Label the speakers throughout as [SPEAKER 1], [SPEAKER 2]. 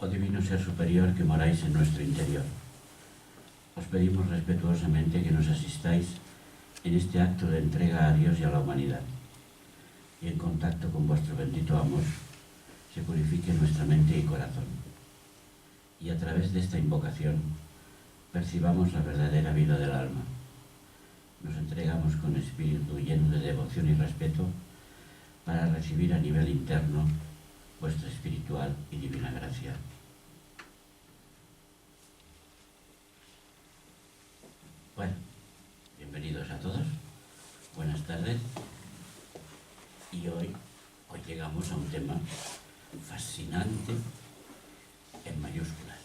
[SPEAKER 1] Oh divino ser superior que moráis en nuestro interior, os pedimos respetuosamente que nos asistáis en este acto de entrega a Dios y a la humanidad, y en contacto con vuestro bendito amor se purifique nuestra mente y corazón, y a través de esta invocación percibamos la verdadera vida del alma. Nos entregamos con espíritu lleno de devoción y respeto para recibir a nivel interno vuestra espiritual y divina gracia. Bueno, bienvenidos a todos, buenas tardes, y hoy llegamos a un tema fascinante en mayúsculas.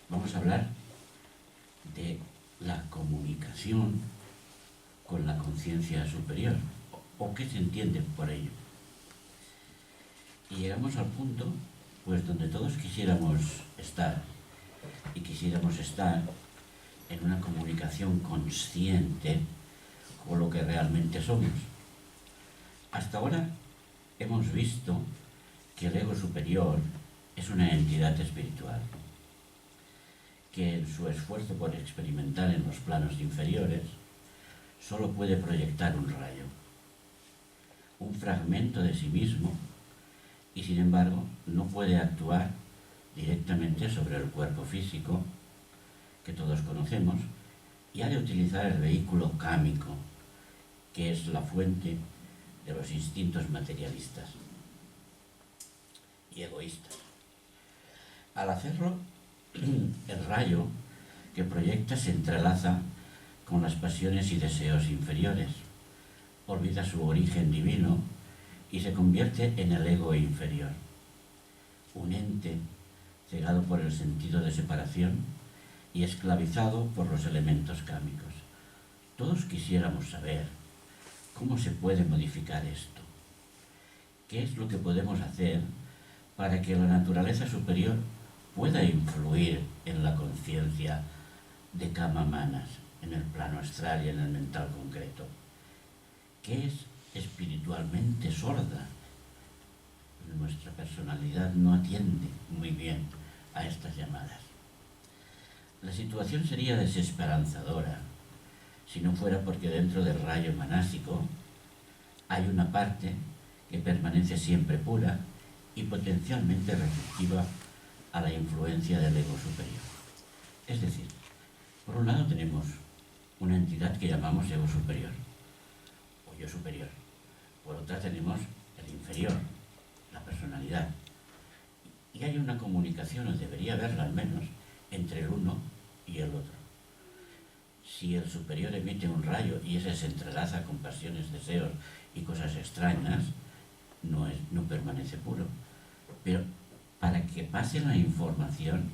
[SPEAKER 1] Vamos a hablar de la comunicación con la conciencia superior, o qué se entiende por ello. Y llegamos al punto, pues, donde todos quisiéramos estar, y quisiéramos estar en una comunicación consciente con lo que realmente somos. Hasta ahora hemos visto que el ego superior es una entidad espiritual, que en su esfuerzo por experimentar en los planos inferiores solo puede proyectar un rayo, un fragmento de sí mismo, y sin embargo no puede actuar directamente sobre el cuerpo físico que todos conocemos, y ha de utilizar el vehículo cámico, que es la fuente de los instintos materialistas y egoístas. Al hacerlo, el rayo que proyecta se entrelaza con las pasiones y deseos inferiores, olvida su origen divino y se convierte en el ego inferior, un ente cegado por el sentido de separación y esclavizado por los elementos cámicos. Todos quisiéramos saber cómo se puede modificar esto. ¿Qué es lo que podemos hacer para que la naturaleza superior pueda influir en la conciencia de Kama Manas, en el plano astral y en el mental concreto? ¿Qué es espiritualmente sorda? Nuestra personalidad no atiende muy bien a estas llamadas. La situación sería desesperanzadora si no fuera porque dentro del rayo manásico hay una parte que permanece siempre pura y potencialmente receptiva a la influencia del ego superior. Es decir, por un lado tenemos una entidad que llamamos ego superior o yo superior, por otra tenemos el inferior, la personalidad, y hay una comunicación, o debería haberla al menos, entre el uno y el otro. Si el superior emite un rayo y ese se entrelaza con pasiones, deseos y cosas extrañas, no permanece puro. Pero para que pase la información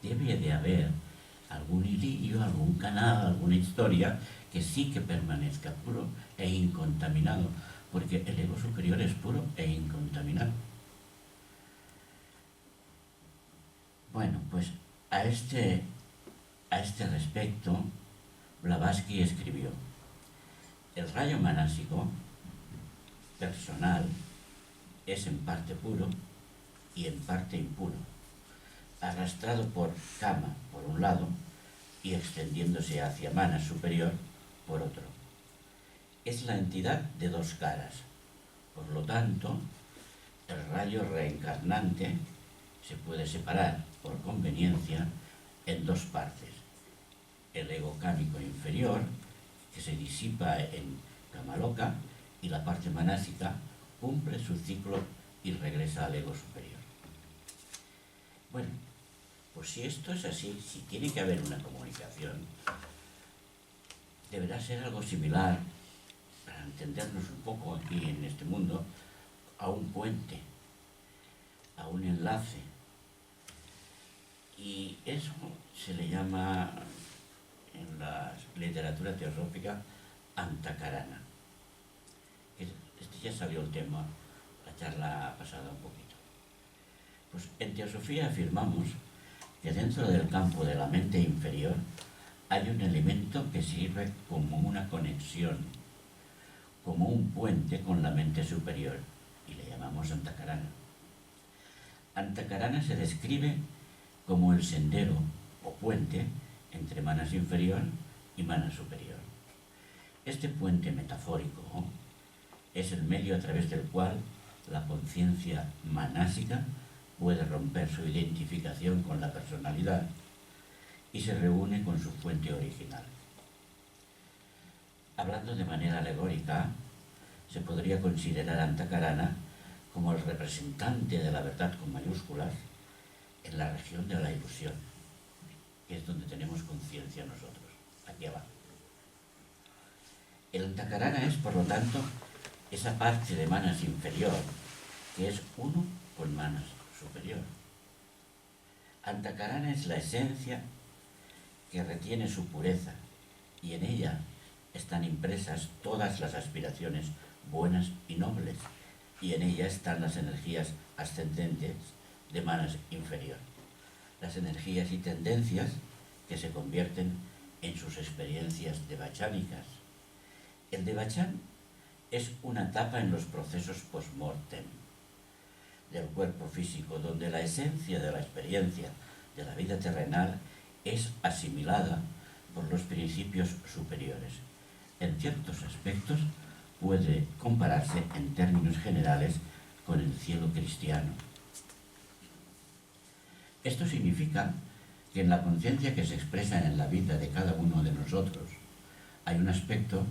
[SPEAKER 1] debe de haber algún hilillo, algún canal, alguna historia que sí que permanezca puro e incontaminado, porque el ego superior es puro e incontaminado. Bueno, pues a este respecto, Blavatsky escribió: el rayo manásico personal es en parte puro y en parte impuro, arrastrado por Kama por un lado y extendiéndose hacia Manas superior por otro. Es la entidad de dos caras. Por lo tanto, el rayo reencarnante se puede separar por conveniencia en dos partes: el ego cámico inferior, que se disipa en Kamaloka, y la parte manásica cumple su ciclo y regresa al ego superior. Bueno, pues si esto es así, si tiene que haber una comunicación, deberá ser algo similar, para entendernos un poco aquí en este mundo, a un puente, a un enlace. Y eso se le llama en la literatura teosófica Antakarana. Este ya salió el tema, la charla pasada un poquito. Pues en teosofía afirmamos que dentro del campo de la mente inferior hay un elemento que sirve como una conexión, como un puente con la mente superior, y le llamamos Antakarana. Antakarana se describe como el sendero o puente entre manas inferior y mana superior. Este puente metafórico es el medio a través del cual la conciencia manásica puede romper su identificación con la personalidad y se reúne con su fuente original. Hablando de manera alegórica, se podría considerar a Antakarana como el representante de la verdad con mayúsculas en la región de la ilusión, que es donde tenemos conciencia nosotros, aquí abajo. El Antakarana es, por lo tanto, esa parte de manas inferior que es uno con manas superior. Antakarana es la esencia que retiene su pureza y en ella están impresas todas las aspiraciones buenas y nobles, y en ella están las energías ascendentes de manas inferior, las energías y tendencias que se convierten en sus experiencias devachánicas. El devachán es una etapa en los procesos post-mortem del cuerpo físico, donde la esencia de la experiencia de la vida terrenal es asimilada por los principios superiores. En ciertos aspectos puede compararse en términos generales con el cielo cristiano. Esto significa que en la conciencia que se expresa en la vida de cada uno de nosotros hay un aspecto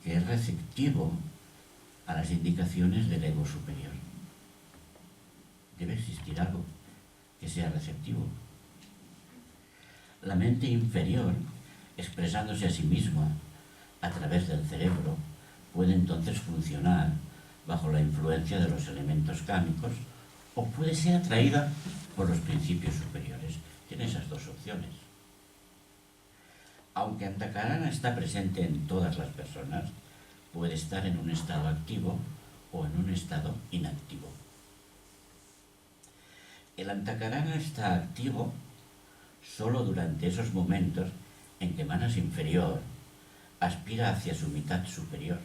[SPEAKER 1] que es receptivo a las indicaciones del ego superior. Debe existir algo que sea receptivo. La mente inferior, expresándose a sí misma a través del cerebro, puede entonces funcionar bajo la influencia de los elementos kámicos o puede ser atraída por los principios superiores. Tiene esas dos opciones. Aunque Antakarana está presente en todas las personas, puede estar en un estado activo o en un estado inactivo. El Antakarana está activo solo durante esos momentos en que manas inferior aspira hacia su mitad superior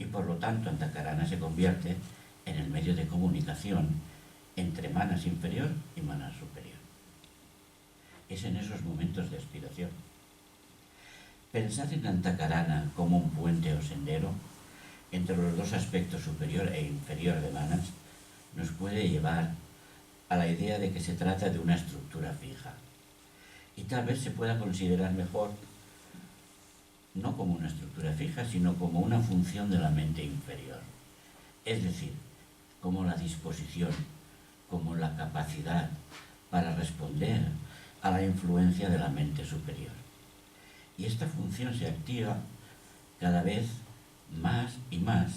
[SPEAKER 1] y por lo tanto Antakarana se convierte en el medio de comunicación entre manas inferior y manas superior. Es en esos momentos de aspiración. Pensar en Antakarana como un puente o sendero entre los dos aspectos superior e inferior de manas nos puede llevar a la idea de que se trata de una estructura fija y tal vez se pueda considerar mejor no como una estructura fija, sino como una función de la mente inferior, es decir, como la disposición, como la capacidad para responder a la influencia de la mente superior. Y esta función se activa cada vez más y más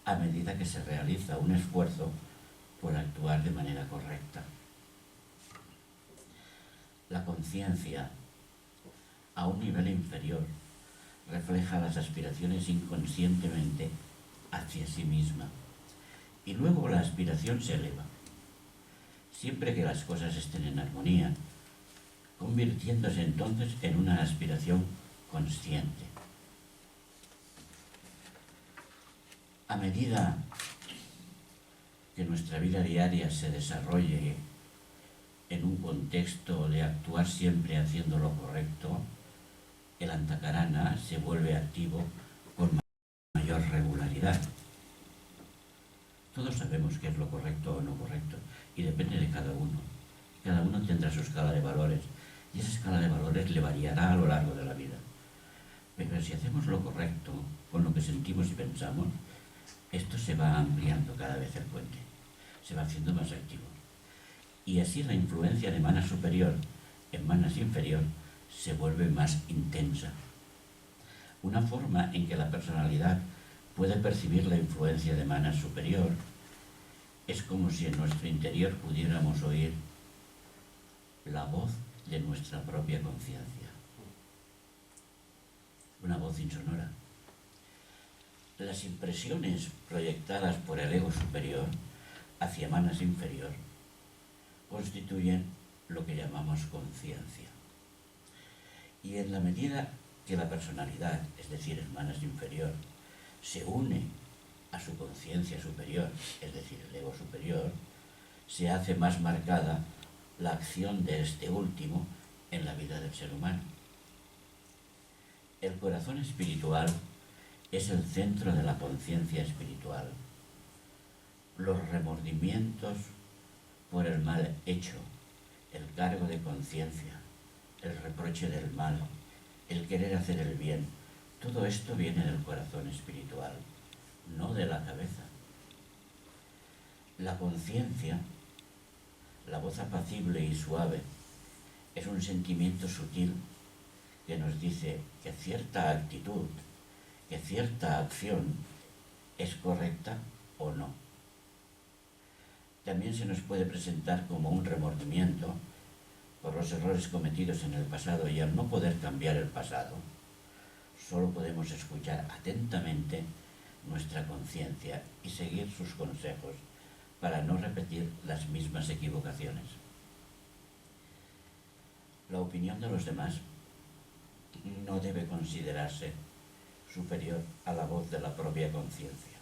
[SPEAKER 1] a medida que se realiza un esfuerzo por actuar de manera correcta. La conciencia, a un nivel inferior, refleja las aspiraciones inconscientemente hacia sí misma y luego la aspiración se eleva, siempre que las cosas estén en armonía, convirtiéndose entonces en una aspiración consciente. A medida que nuestra vida diaria se desarrolle en un contexto de actuar siempre haciendo lo correcto, el Antakarana se vuelve activo con mayor regularidad. Todos sabemos qué es lo correcto o no correcto y depende de cada uno. Cada uno tendrá su escala de valores y esa escala de valores le variará a lo largo de la vida. Pero si hacemos lo correcto con lo que sentimos y pensamos, esto se va ampliando cada vez el puente, se va haciendo más activo. Y así la influencia de mana superior en manas inferior se vuelve más intensa. Una forma en que la personalidad puede percibir la influencia de mana superior es como si en nuestro interior pudiéramos oír la voz de nuestra propia conciencia. Una voz insonora. Las impresiones proyectadas por el ego superior hacia manas inferior constituyen lo que llamamos conciencia. Y en la medida que la personalidad, es decir, el manas inferior, se une a su conciencia superior, es decir, el ego superior, se hace más marcada la acción de este último en la vida del ser humano. El corazón espiritual es el centro de la conciencia espiritual. Los remordimientos por el mal hecho, el cargo de conciencia, el reproche del mal, el querer hacer el bien, todo esto viene del corazón espiritual, no de la cabeza. La conciencia, la voz apacible y suave, es un sentimiento sutil que nos dice que cierta actitud, que cierta acción es correcta o no. También se nos puede presentar como un remordimiento por los errores cometidos en el pasado, y al no poder cambiar el pasado, solo podemos escuchar atentamente nuestra conciencia y seguir sus consejos para no repetir las mismas equivocaciones. La opinión de los demás no debe considerarse superior a la voz de la propia conciencia.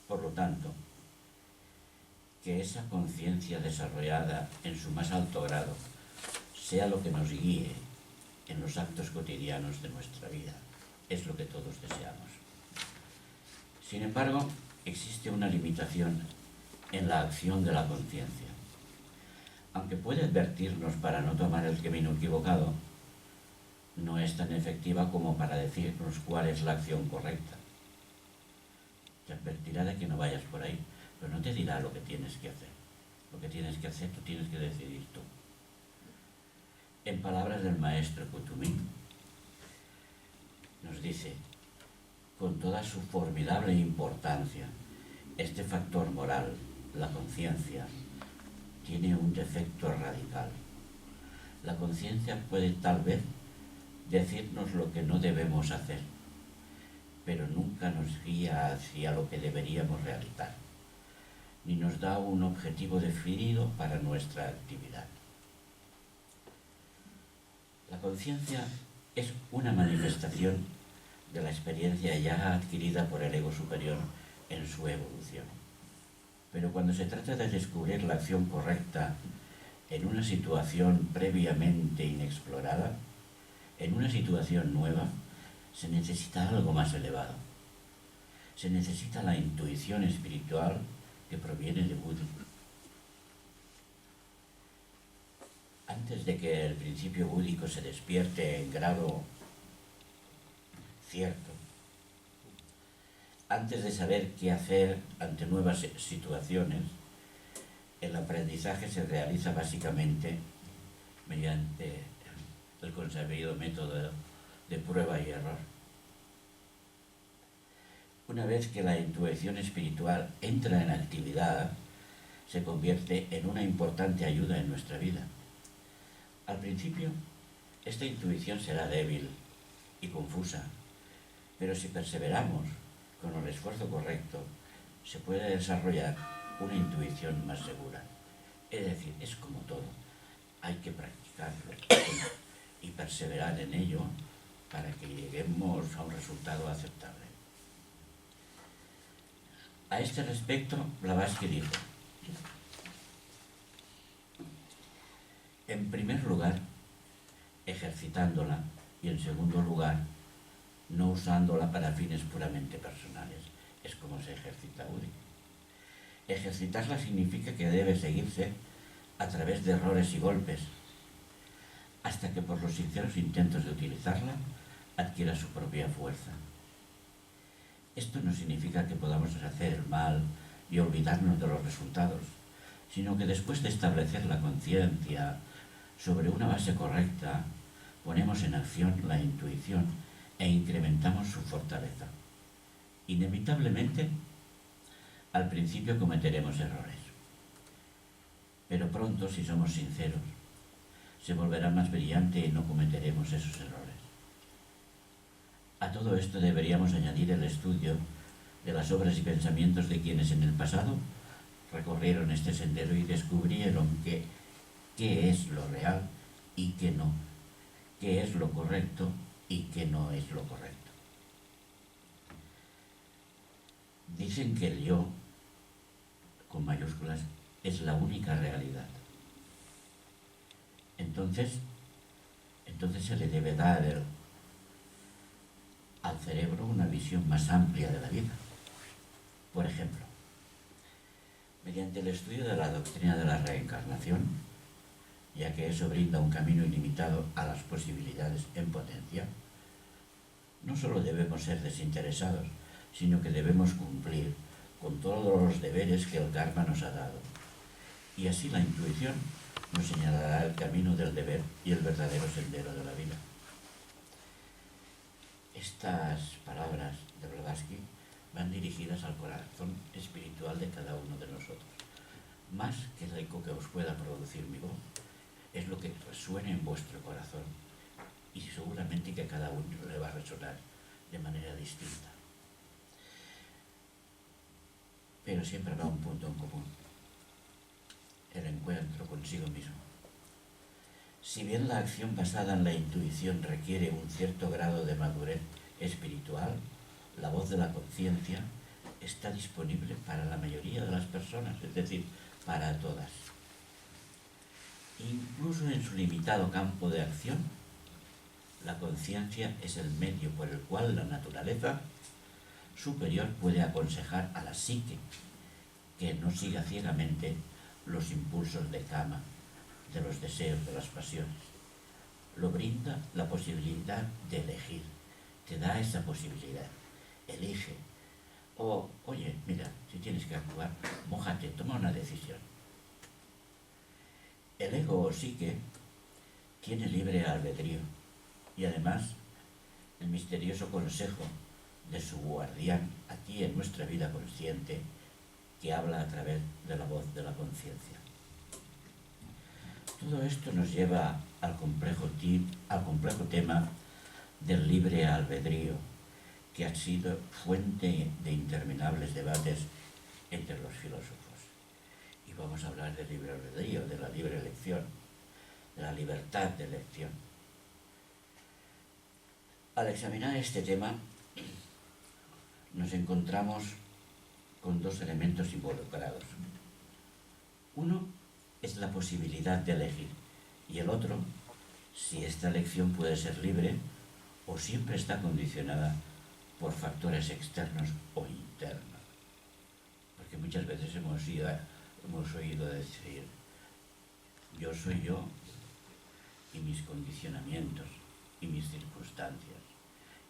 [SPEAKER 1] Por lo tanto, que esa conciencia desarrollada en su más alto grado sea lo que nos guíe en los actos cotidianos de nuestra vida, es lo que todos deseamos. Sin embargo, existe una limitación en la acción de la conciencia. Aunque puede advertirnos para no tomar el camino equivocado, no es tan efectiva como para decirnos cuál es la acción correcta. Te advertirá de que no vayas por ahí, pero no te dirá lo que tienes que hacer. Lo que tienes que hacer, tú tienes que decidir tú. En palabras del maestro Kuthumi, nos dice, con toda su formidable importancia, este factor moral, la conciencia, tiene un defecto radical. La conciencia puede tal vez decirnos lo que no debemos hacer, pero nunca nos guía hacia lo que deberíamos realizar, ni nos da un objetivo definido para nuestra actividad. La conciencia es una manifestación de la experiencia ya adquirida por el ego superior en su evolución. Pero cuando se trata de descubrir la acción correcta en una situación previamente inexplorada, en una situación nueva, se necesita algo más elevado. Se necesita la intuición espiritual que proviene de Buda. Antes de que el principio búdico se despierte en grado cierto, antes de saber qué hacer ante nuevas situaciones, el aprendizaje se realiza básicamente mediante el consabido método de prueba y error. Una vez que la intuición espiritual entra en actividad, se convierte en una importante ayuda en nuestra vida. Al principio, esta intuición será débil y confusa, pero si perseveramos con el esfuerzo correcto, se puede desarrollar una intuición más segura. Es decir, es como todo, hay que practicarlo y perseverar en ello para que lleguemos a un resultado aceptable. A este respecto, Blavatsky dijo, en primer lugar, ejercitándola, y en segundo lugar, no usándola para fines puramente personales. Es como se ejercita Udi. Ejercitarla significa que debe seguirse a través de errores y golpes, hasta que por los sinceros intentos de utilizarla adquiera su propia fuerza. Esto no significa que podamos hacer el mal y olvidarnos de los resultados, sino que después de establecer la conciencia sobre una base correcta, ponemos en acción la intuición e incrementamos su fortaleza. Inevitablemente, al principio cometeremos errores, pero pronto, si somos sinceros, se volverá más brillante y no cometeremos esos errores. A todo esto deberíamos añadir el estudio de las obras y pensamientos de quienes en el pasado recorrieron este sendero y descubrieron qué es lo real y qué no, qué es lo correcto y qué no es lo correcto. Dicen que el yo, con mayúsculas, es la única realidad. Entonces se le debe dar al cerebro una visión más amplia de la vida. Por ejemplo, mediante el estudio de la doctrina de la reencarnación, ya que eso brinda un camino ilimitado a las posibilidades en potencia, no solo debemos ser desinteresados, sino que debemos cumplir con todos los deberes que el karma nos ha dado. Y así la intuición nos señalará el camino del deber y el verdadero sendero de la vida. Estas palabras de Blavatsky van dirigidas al corazón espiritual de cada uno de nosotros. Más que el eco que os pueda producir mi voz, es lo que resuene en vuestro corazón, y seguramente que a cada uno le va a resonar de manera distinta. Pero siempre habrá un punto en común: el encuentro consigo mismo. Si bien la acción basada en la intuición requiere un cierto grado de madurez espiritual, la voz de la conciencia está disponible para la mayoría de las personas, es decir, para todas. Incluso en su limitado campo de acción, la conciencia es el medio por el cual la naturaleza superior puede aconsejar a la psique que no siga ciegamente los impulsos de kama, de los deseos, de las pasiones. Lo brinda la posibilidad de elegir, te da esa posibilidad, elige. O, oye, mira, si tienes que actuar, mójate, toma una decisión. El ego o psique tiene libre albedrío y además el misterioso consejo de su guardián aquí en nuestra vida consciente, que habla a través de la voz de la conciencia. Todo esto nos lleva al complejo tema del libre albedrío, que ha sido fuente de interminables debates entre los filósofos. Y vamos a hablar del libre albedrío, de la libre elección, de la libertad de elección. Al examinar este tema, nos encontramos con dos elementos involucrados. Uno es la posibilidad de elegir, y el otro, si esta elección puede ser libre o siempre está condicionada por factores externos o internos. Porque muchas veces hemos oído decir: yo soy yo y mis condicionamientos y mis circunstancias.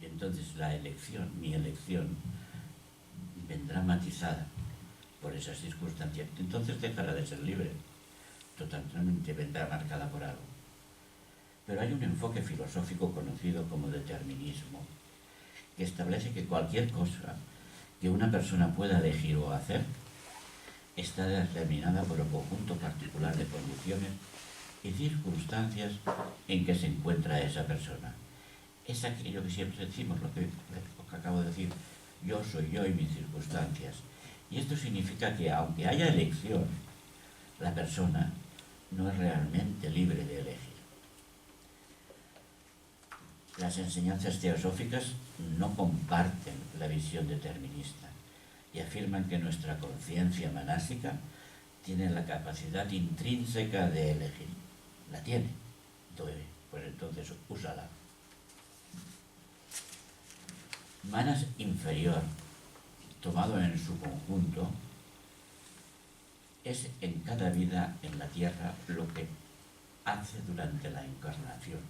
[SPEAKER 1] Y entonces la elección, mi elección, vendrá matizada por esas circunstancias. Entonces dejará de ser libre, totalmente vendrá marcada por algo. Pero hay un enfoque filosófico conocido como determinismo, que establece que cualquier cosa que una persona pueda elegir o hacer está determinada por un conjunto particular de condiciones y circunstancias en que se encuentra esa persona. Es aquello que siempre decimos, lo que acabo de decir: yo soy yo y mis circunstancias. Y esto significa que aunque haya elección, la persona no es realmente libre de elegir. Las enseñanzas teosóficas no comparten la visión determinista y afirman que nuestra conciencia manásica tiene la capacidad intrínseca de elegir. La tiene, pues entonces úsala. Manas inferior, tomado en su conjunto, es en cada vida en la tierra lo que hace durante la encarnación.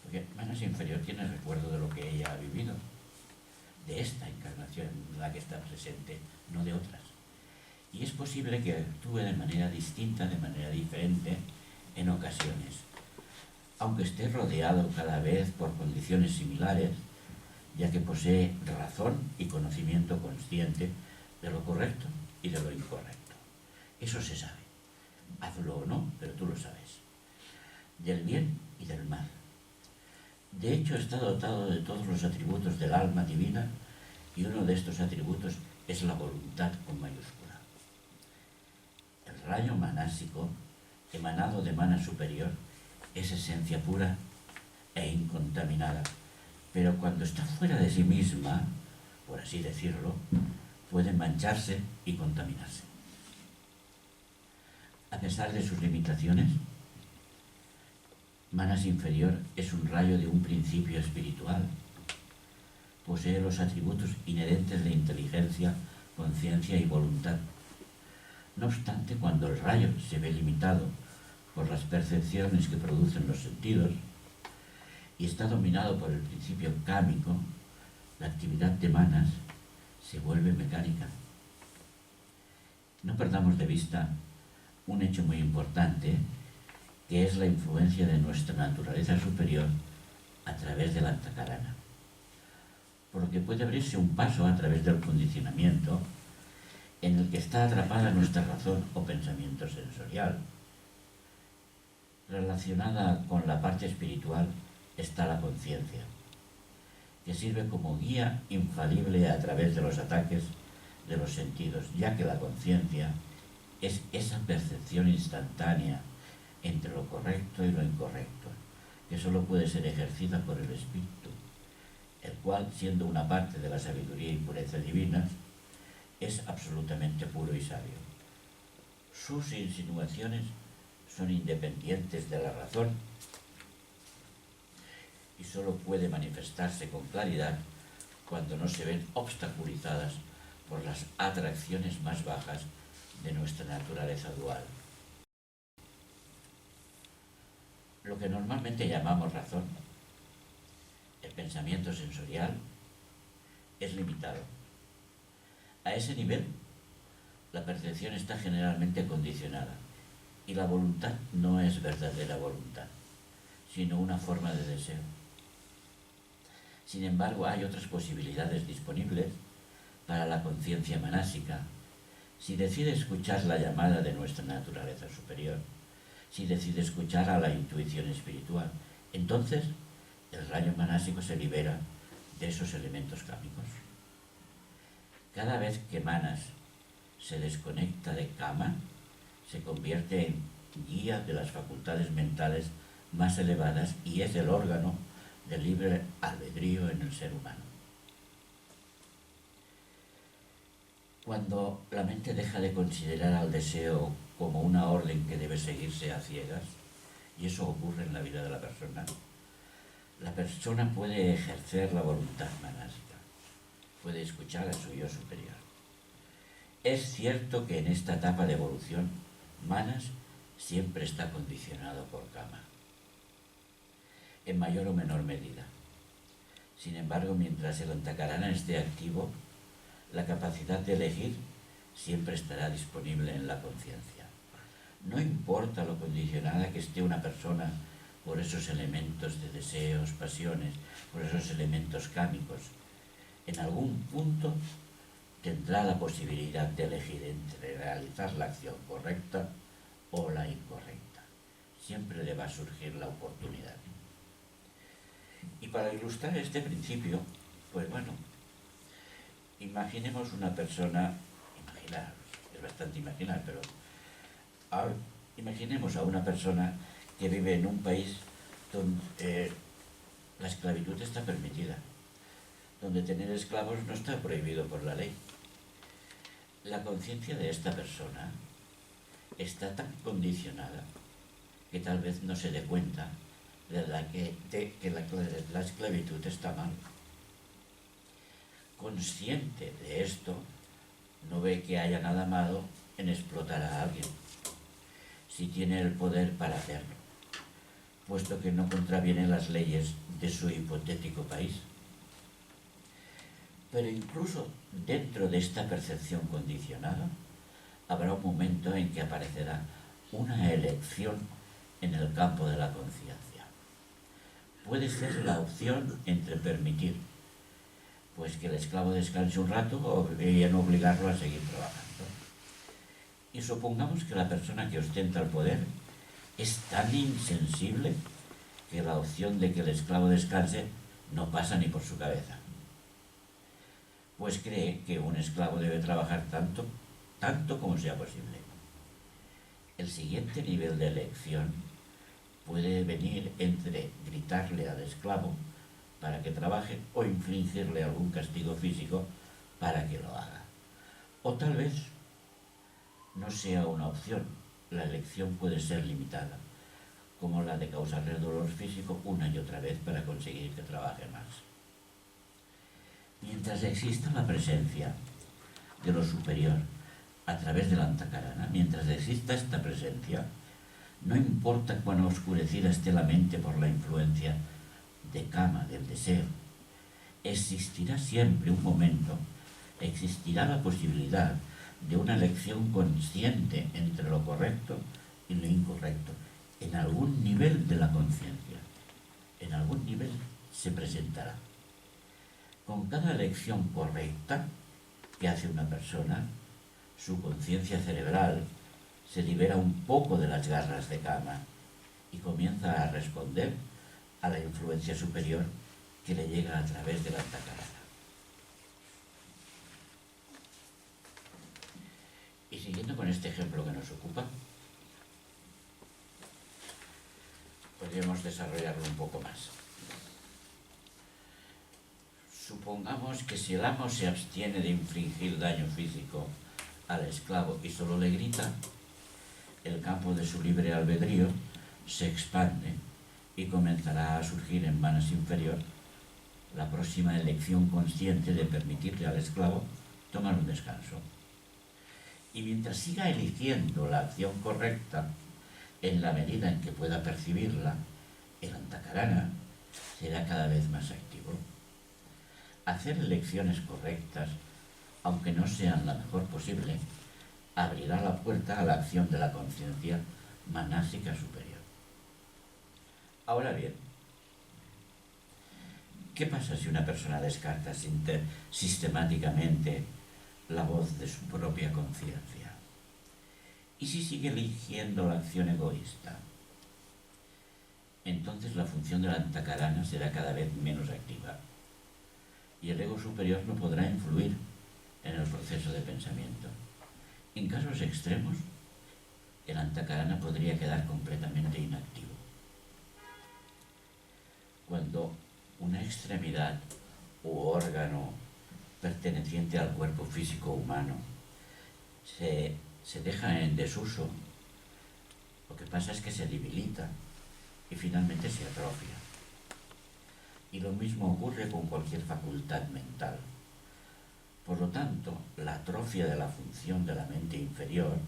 [SPEAKER 1] Porque Manas inferior tiene recuerdo de lo que ella ha vivido, de esta encarnación en la que está presente, no de otras. Y es posible que actúe de manera distinta, de manera diferente, en ocasiones, aunque esté rodeado cada vez por condiciones similares, ya que posee razón y conocimiento consciente de lo correcto y de lo incorrecto. Eso se sabe. Hazlo o no, pero tú lo sabes. Del bien y del mal. De hecho, está dotado de todos los atributos del alma divina, y uno de estos atributos es la voluntad con mayúscula. El rayo manásico, emanado de mana superior, es esencia pura e incontaminada, pero cuando está fuera de sí misma, por así decirlo, puede mancharse y contaminarse. A pesar de sus limitaciones, Manas inferior es un rayo de un principio espiritual. Posee los atributos inherentes de inteligencia, conciencia y voluntad. No obstante, cuando el rayo se ve limitado por las percepciones que producen los sentidos y está dominado por el principio cámico, la actividad de Manas se vuelve mecánica. No perdamos de vista un hecho muy importante, que es la influencia de nuestra naturaleza superior a través del Antakarana, por lo que puede abrirse un paso a través del condicionamiento en el que está atrapada nuestra razón o pensamiento sensorial. Relacionada con la parte espiritual está la conciencia, que sirve como guía infalible a través de los ataques de los sentidos, ya que la conciencia es esa percepción instantánea entre lo correcto y lo incorrecto, que solo puede ser ejercida por el espíritu, el cual, siendo una parte de la sabiduría y pureza divinas, es absolutamente puro y sabio. Sus insinuaciones son independientes de la razón y solo puede manifestarse con claridad cuando no se ven obstaculizadas por las atracciones más bajas de nuestra naturaleza dual. Lo que normalmente llamamos razón, el pensamiento sensorial, es limitado. A ese nivel, la percepción está generalmente condicionada y la voluntad no es verdadera voluntad, sino una forma de deseo. Sin embargo, hay otras posibilidades disponibles para la conciencia manásica, si decide escuchar la llamada de nuestra naturaleza superior, si decide escuchar a la intuición espiritual. Entonces, el rayo manásico se libera de esos elementos cámicos. Cada vez que Manas se desconecta de Kama, se convierte en guía de las facultades mentales más elevadas y es el órgano del libre albedrío en el ser humano. Cuando la mente deja de considerar al deseo como una orden que debe seguirse a ciegas, y eso ocurre en la vida de la persona puede ejercer la voluntad manásica, puede escuchar a su yo superior. Es cierto que en esta etapa de evolución, Manas siempre está condicionado por Kama, en mayor o menor medida. Sin embargo, mientras el Antakarana esté activo, la capacidad de elegir siempre estará disponible en la conciencia. No importa lo condicionada que esté una persona por esos elementos de deseos, pasiones, por esos elementos cámicos, en algún punto tendrá la posibilidad de elegir entre realizar la acción correcta o la incorrecta. Siempre le va a surgir la oportunidad. Y para ilustrar este principio, pues bueno, imaginemos una persona, es bastante imaginar, pero ahora imaginemos a una persona que vive en un país donde la esclavitud está permitida, donde tener esclavos no está prohibido por la ley. La conciencia de esta persona está tan condicionada que tal vez no se dé cuenta de que la esclavitud está mal. Consciente de esto, no ve que haya nada malo en explotar a alguien, si tiene el poder para hacerlo, puesto que no contraviene las leyes de su hipotético país. Pero incluso dentro de esta percepción condicionada, habrá un momento en que aparecerá una elección en el campo de la conciencia. Puede ser la opción entre permitir pues que el esclavo descanse un rato o bien obligarlo a seguir trabajando. Y supongamos que la persona que ostenta el poder es tan insensible que la opción de que el esclavo descanse no pasa ni por su cabeza. Pues cree que un esclavo debe trabajar tanto como sea posible. El siguiente nivel de elección puede venir entre gritarle al esclavo para que trabaje o infligirle algún castigo físico para que lo haga. O tal vez no sea una opción, la elección puede ser limitada, como la de causarle dolor físico una y otra vez para conseguir que trabaje más. Mientras exista la presencia de lo superior a través de la antakarana, mientras exista esta presencia, no importa cuán oscurecida esté la mente por la influencia de kama, del deseo, existirá siempre un momento, existirá la posibilidad de una elección consciente entre lo correcto y lo incorrecto, en algún nivel de la conciencia, en algún nivel se presentará. Con cada elección correcta que hace una persona, su conciencia cerebral se libera un poco de las garras de kama y comienza a responder a la influencia superior que le llega a través de la antakarana. Y siguiendo con este ejemplo que nos ocupa, podríamos desarrollarlo un poco más. Supongamos que si el amo se abstiene de infligir daño físico al esclavo y solo le grita, el campo de su libre albedrío se expande y comenzará a surgir en manos inferior la próxima elección consciente de permitirle al esclavo tomar un descanso. Y mientras siga eligiendo la acción correcta, en la medida en que pueda percibirla, el antakarana será cada vez más activo. Hacer elecciones correctas, aunque no sean la mejor posible, abrirá la puerta a la acción de la conciencia manásica superior. Ahora bien, ¿qué pasa si una persona descarta sistemáticamente la voz de su propia conciencia? ¿Y si sigue eligiendo la acción egoísta? Entonces la función de la antakarana será cada vez menos activa y el ego superior no podrá influir en el proceso de pensamiento. En casos extremos, el antakarana podría quedar completamente inactivo. Cuando una extremidad u órgano perteneciente al cuerpo físico humano se deja en desuso, lo que pasa es que se debilita y finalmente se atrofia. Y lo mismo ocurre con cualquier facultad mental. Por lo tanto, la atrofia de la función de la mente inferior,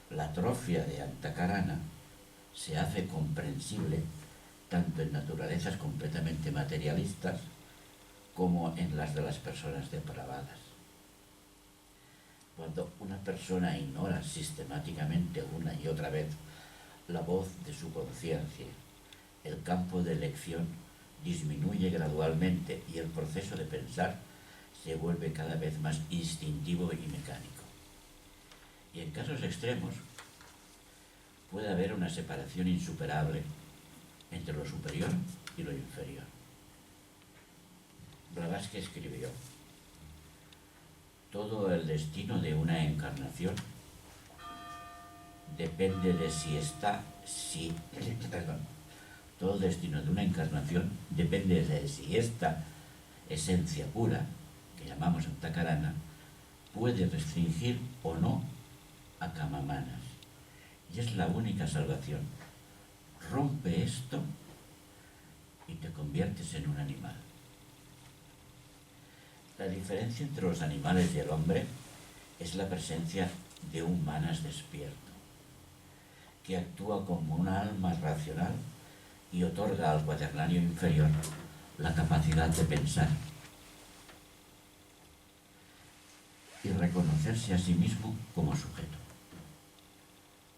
[SPEAKER 1] la atrofia de antakarana, se hace comprensible tanto en naturalezas completamente materialistas como en las de las personas depravadas. Cuando una persona ignora sistemáticamente una y otra vez la voz de su conciencia, el campo de elección disminuye gradualmente y el proceso de pensar se vuelve cada vez más instintivo y mecánico. Y en casos extremos puede haber una separación insuperable entre lo superior y lo inferior. Blavatsky escribió: todo el destino de una encarnación depende de todo el destino de una encarnación depende de si esta esencia pura, que llamamos antakarana, puede restringir o no a kamamanas. Y es la única salvación. Rompe esto y te conviertes en un animal. La diferencia entre los animales y el hombre es la presencia de un manas despierto, que actúa como un alma racional y otorga al cuaternario inferior la capacidad de pensar y reconocerse a sí mismo como sujeto.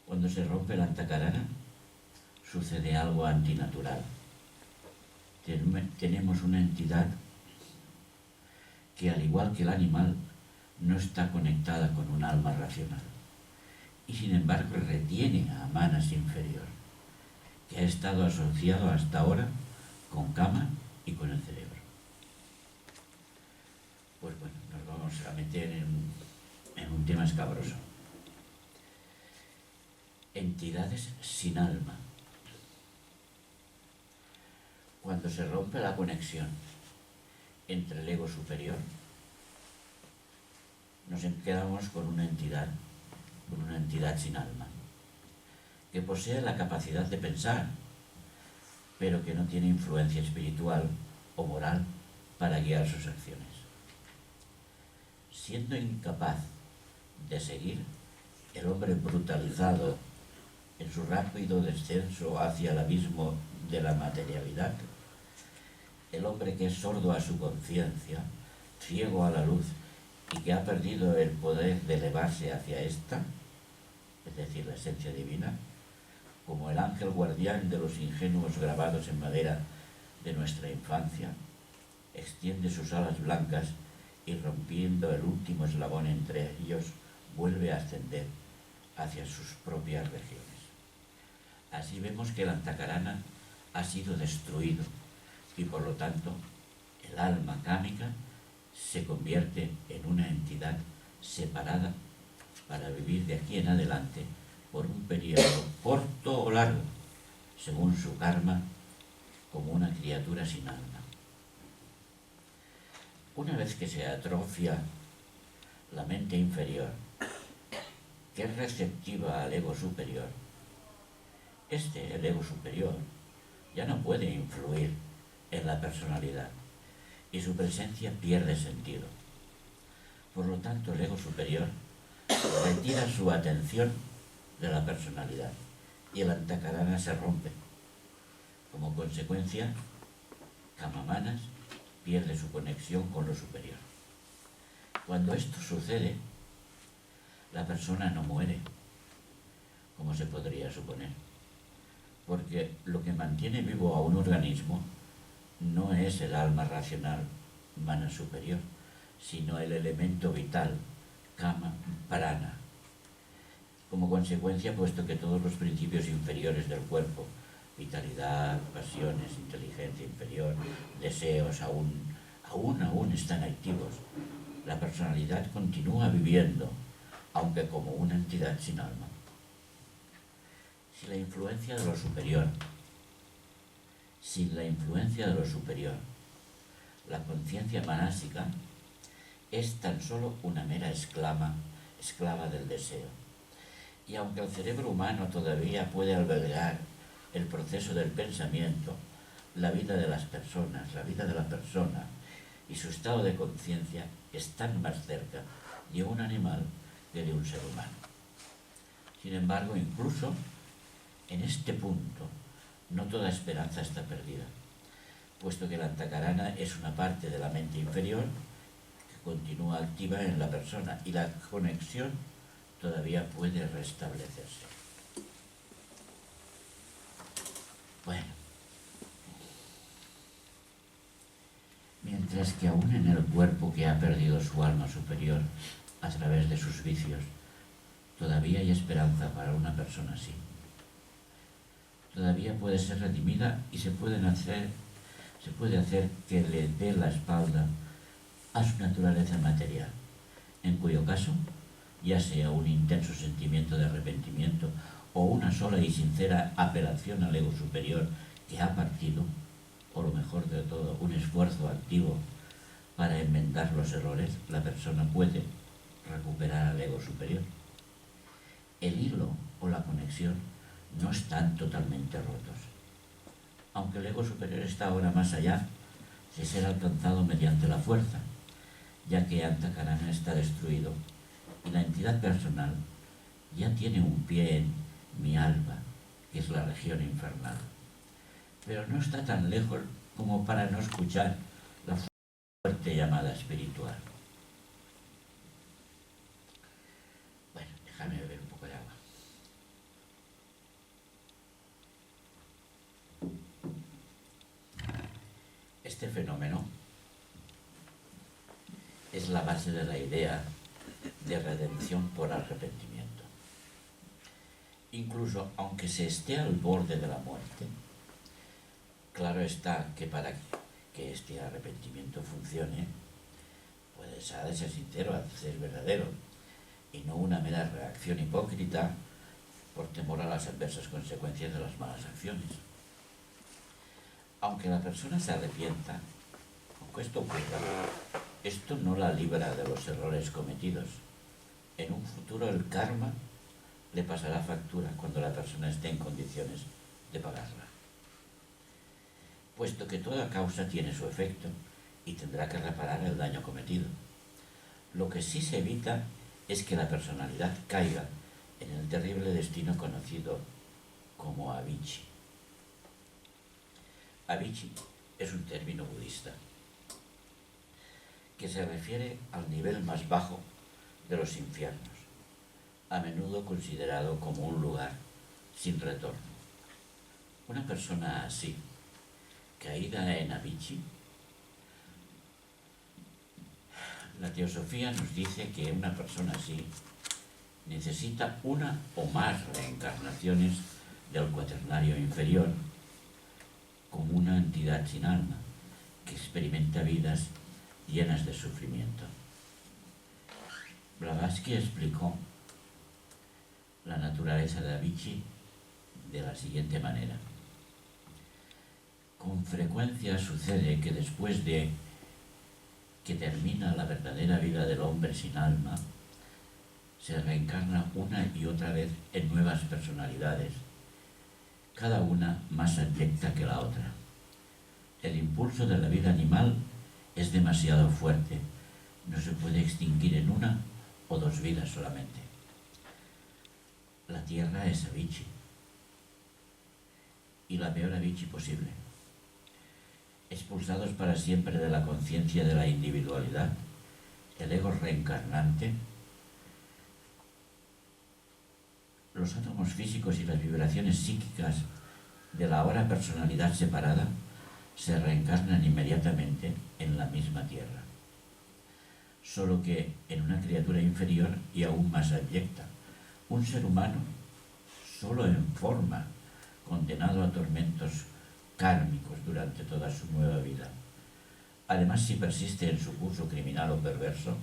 [SPEAKER 1] Cuando se rompe la antakarana, sucede algo antinatural. Tenemos una entidad que, al igual que el animal, no está conectada con un alma racional y sin embargo retiene a manas inferior, que ha estado asociado hasta ahora con kama y con el cerebro. Pues bueno, nos vamos a meter en un tema escabroso. Entidades sin alma. Cuando se rompe la conexión entre el ego superior, nos quedamos con una entidad sin alma. que posee la capacidad de pensar, pero que no tiene influencia espiritual o moral para guiar sus acciones. Siendo incapaz de seguir, el hombre brutalizado en su rápido descenso hacia el abismo de la materialidad, el hombre que es sordo a su conciencia, ciego a la luz y que ha perdido el poder de elevarse hacia esta, es decir, la esencia divina, como el ángel guardián de los ingenuos grabados en madera de nuestra infancia, extiende sus alas blancas y rompiendo el último eslabón entre ellos, vuelve a ascender hacia sus propias regiones. Así vemos que el Antakarana ha sido destruido y por lo tanto el alma kámica se convierte en una entidad separada para vivir de aquí en adelante por un periodo corto o largo, según su karma, como una criatura sin alma. Una vez que se atrofia la mente inferior, que es receptiva al ego superior, el ego superior, ya no puede influir en la personalidad y su presencia pierde sentido. Por lo tanto, el ego superior retira su atención de la personalidad y el Antakarana se rompe. Como consecuencia, Kamamanas pierde su conexión con lo superior. Cuando esto sucede, la persona no muere, como se podría suponer, porque lo que mantiene vivo a un organismo no es el alma racional, mana superior, sino el elemento vital, kama, prana. Como consecuencia, puesto que todos los principios inferiores del cuerpo, vitalidad, pasiones, inteligencia inferior, deseos, aún están activos, la personalidad continúa viviendo, aunque como una entidad sin alma. Sin la influencia de lo superior, la conciencia manásica es tan solo una mera esclava del deseo. Y aunque el cerebro humano todavía puede albergar el proceso del pensamiento, la vida de la persona y su estado de conciencia están más cerca de un animal que de un ser humano. Sin embargo, incluso en este punto, no toda esperanza está perdida, puesto que el Antakarana es una parte de la mente inferior que continúa activa en la persona y la conexión todavía puede restablecerse. Bueno, mientras que aún en el cuerpo que ha perdido su alma superior a través de sus vicios, todavía hay esperanza para una persona así. Todavía puede ser redimida y se puede hacer que le dé la espalda a su naturaleza material, en cuyo caso, ya sea un intenso sentimiento de arrepentimiento o una sola y sincera apelación al ego superior que ha partido, o lo mejor de todo, un esfuerzo activo para enmendar los errores, la persona puede recuperar al ego superior. El hilo o la conexión no están totalmente rotos, aunque el ego superior está ahora más allá de ser alcanzado mediante la fuerza, ya que Antakarana está destruido y la entidad personal ya tiene un pie en mi alma, que es la región infernal, pero no está tan lejos como para no escuchar la fuerte llamada espiritual. Bueno, déjame beber un poco de agua. Este fenómeno es la base de la idea de redención por arrepentimiento. Incluso aunque se esté al borde de la muerte, claro está que para que este arrepentimiento funcione, pues ha de ser sincero, ha de ser verdadero, y no una mera reacción hipócrita por temor a las adversas consecuencias de las malas acciones. Aunque la persona se arrepienta, aunque esto ocurra, esto no la libra de los errores cometidos. En un futuro el karma le pasará factura cuando la persona esté en condiciones de pagarla. Puesto que toda causa tiene su efecto y tendrá que reparar el daño cometido. Lo que sí se evita es que la personalidad caiga en el terrible destino conocido como avicii. Avicii es un término budista que se refiere al nivel más bajo de los infiernos, a menudo considerado como un lugar sin retorno. Una persona así, caída en avicii, la teosofía nos dice que una persona así necesita una o más reencarnaciones del cuaternario inferior como una entidad sin alma que experimenta vidas llenas de sufrimiento. Blavatsky explicó la naturaleza de avicii de la siguiente manera. Con frecuencia sucede que después de que termina la verdadera vida del hombre sin alma, se reencarna una y otra vez en nuevas personalidades, cada una más abyecta que la otra. El impulso de la vida animal es demasiado fuerte, no se puede extinguir en una o dos vidas solamente. La tierra es avicii, y la peor avicii posible. Expulsados para siempre de la conciencia de la individualidad, el ego reencarnante, los átomos físicos y las vibraciones psíquicas de la ahora personalidad separada se reencarnan inmediatamente en la misma tierra, solo que en una criatura inferior y aún más abyecta, un ser humano, solo en forma, condenado a tormentos kármicos durante toda su nueva vida. Además, si persiste en su curso criminal o perverso,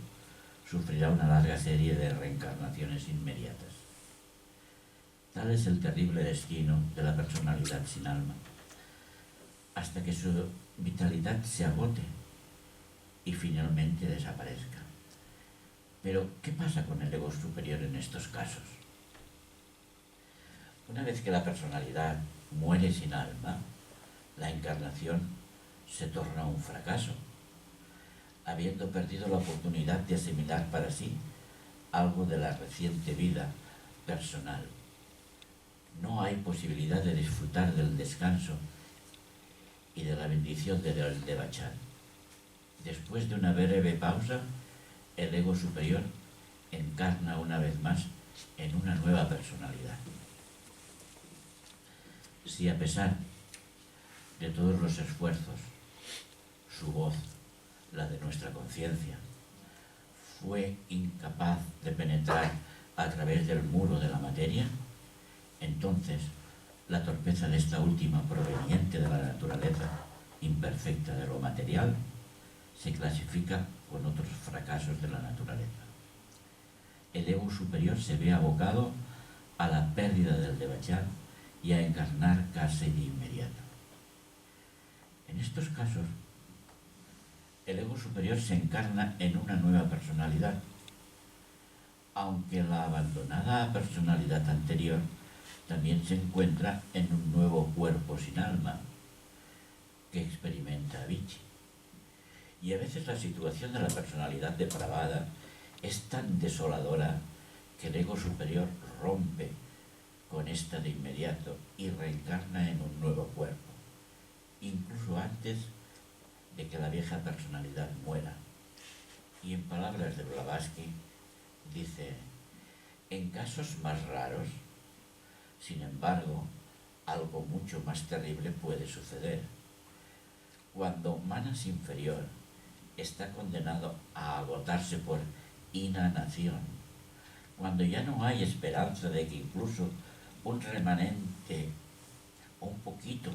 [SPEAKER 1] sufrirá una larga serie de reencarnaciones inmediatas. Tal es el terrible destino de la personalidad sin alma, hasta que su vitalidad se agote y finalmente desaparezca. Pero, ¿qué pasa con el ego superior en estos casos? Una vez que la personalidad muere sin alma, la encarnación se torna un fracaso, habiendo perdido la oportunidad de asimilar para sí algo de la reciente vida personal. No hay posibilidad de disfrutar del descanso y de la bendición del Devachan. Después de una breve pausa, el ego superior encarna una vez más en una nueva personalidad. Si a pesar de todos los esfuerzos, su voz, la de nuestra conciencia, fue incapaz de penetrar a través del muro de la materia, entonces la torpeza de esta última, proveniente de la naturaleza imperfecta de lo material, se clasifica con otros fracasos de la naturaleza. El ego superior se ve abocado a la pérdida del Devachan y a encarnar casi de inmediato. En estos casos, el ego superior se encarna en una nueva personalidad, aunque la abandonada personalidad anterior también se encuentra en un nuevo cuerpo sin alma que experimenta avicii. Y a veces la situación de la personalidad depravada es tan desoladora que el ego superior rompe con esta de inmediato y reencarna en un nuevo cuerpo, incluso antes de que la vieja personalidad muera. Y en palabras de Blavatsky, dice, en casos más raros, sin embargo, algo mucho más terrible puede suceder. Cuando Manas inferior está condenado a agotarse por inanación, cuando ya no hay esperanza de que incluso un remanente o un poquito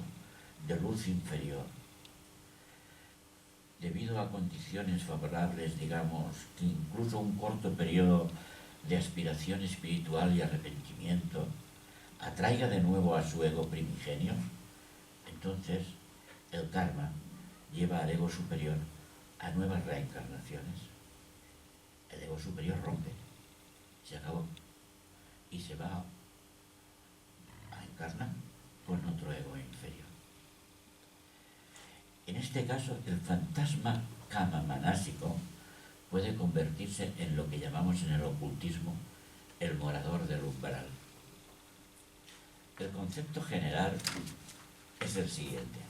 [SPEAKER 1] de luz inferior, debido a condiciones favorables, digamos, que incluso un corto periodo de aspiración espiritual y arrepentimiento atraiga de nuevo a su ego primigenio, entonces el karma lleva al ego superior a nuevas reencarnaciones. El ego superior rompe, se acabó. y se va a encarnar con otro ego inferior. En este caso, el fantasma kama manásico puede convertirse en lo que llamamos en el ocultismo el morador del umbral. El concepto general es el siguiente.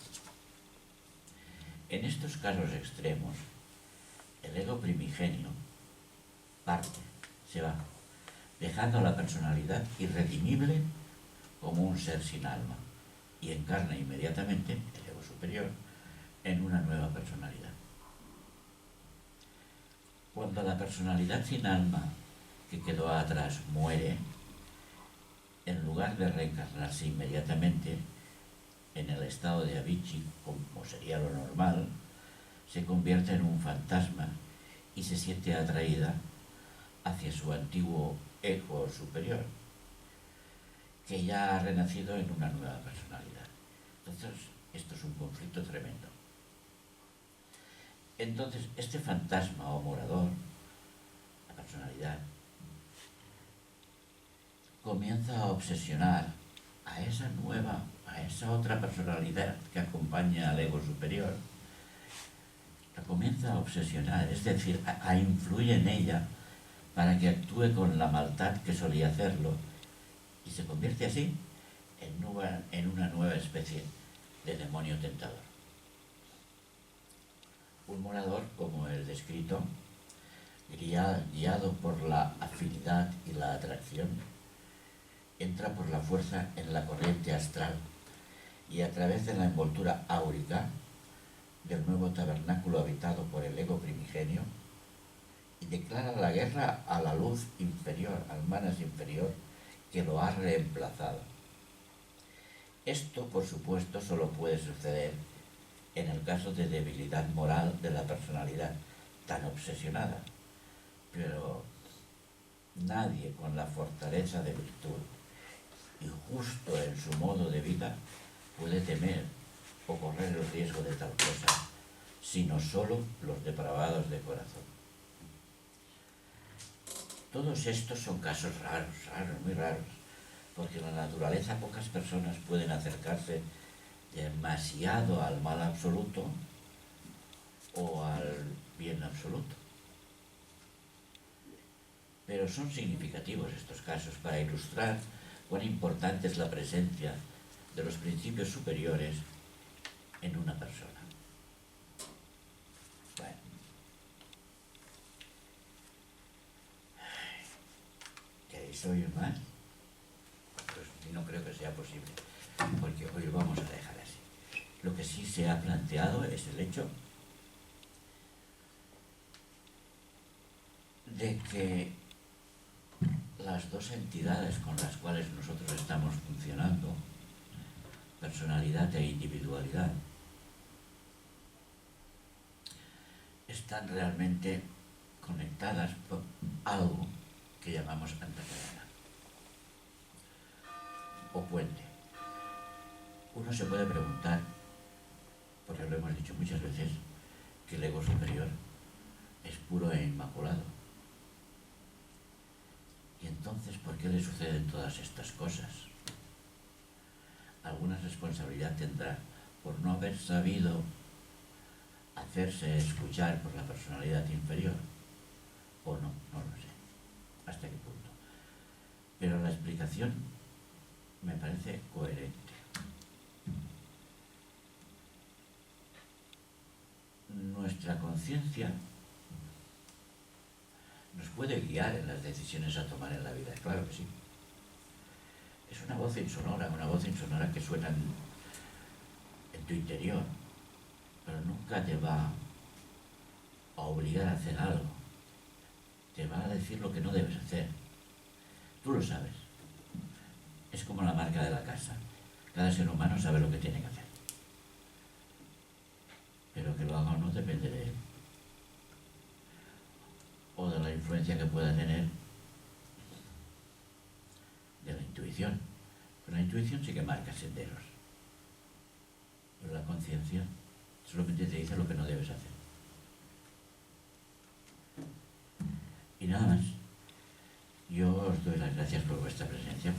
[SPEAKER 1] En estos casos extremos, el ego primigenio parte, se va, dejando a la personalidad irredimible como un ser sin alma y encarna inmediatamente, el ego superior, en una nueva personalidad. Cuando la personalidad sin alma que quedó atrás muere, en lugar de reencarnarse inmediatamente en el estado de Avicii, como sería lo normal, se convierte en un fantasma y se siente atraída hacia su antiguo ego superior, que ya ha renacido en una nueva personalidad. Entonces, esto es un conflicto tremendo. Entonces, este fantasma o morador, la personalidad, comienza a obsesionar a esa otra personalidad que acompaña al ego superior. La comienza a obsesionar, es decir, a influir en ella para que actúe con la maldad que solía hacerlo, y se convierte así en una nueva especie de demonio tentador. Un morador como el descrito, guiado por la afinidad y la atracción, entra por la fuerza en la corriente astral y a través de la envoltura áurica del nuevo tabernáculo habitado por el ego primigenio, y declara la guerra a la luz inferior, al manas inferior, que lo ha reemplazado. Esto, por supuesto, solo puede suceder en el caso de debilidad moral de la personalidad tan obsesionada, pero nadie con la fortaleza de virtud y justo en su modo de vida puede temer o correr el riesgo de tal cosa, sino solo los depravados de corazón. Todos estos son casos raros, muy raros, porque en la naturaleza pocas personas pueden acercarse demasiado al mal absoluto o al bien absoluto. Pero son significativos estos casos para ilustrar cuán importante es la presencia de los principios superiores en una persona. Bueno. ¿Queréis oír más? Pues no creo que sea posible, porque hoy lo vamos a dejar así. Lo que sí se ha planteado es el hecho de que las dos entidades con las cuales nosotros estamos funcionando, personalidad e individualidad, están realmente conectadas por algo que llamamos antecedena o puente. Uno se puede preguntar, porque lo hemos dicho muchas veces, que el ego superior es puro e inmaculado. Y entonces, ¿por qué le suceden todas estas cosas? Alguna responsabilidad tendrá por no haber sabido hacerse escuchar por la personalidad inferior, o no lo sé, hasta qué punto. Pero la explicación me parece coherente. Nuestra conciencia nos puede guiar en las decisiones a tomar en la vida, claro que sí. Es una voz insonora que suena en tu interior, pero nunca te va a obligar a hacer algo. Te va a decir lo que no debes hacer. Tú lo sabes. Es como la marca de la casa. Cada ser humano sabe lo que tiene que hacer. Pero que lo haga o no depende de él. O de la influencia que pueda tener de la intuición. Pero la intuición sí que marca senderos. Pero la conciencia solamente te dice lo que no debes hacer. Y nada más. Yo os doy las gracias por vuestra presencia.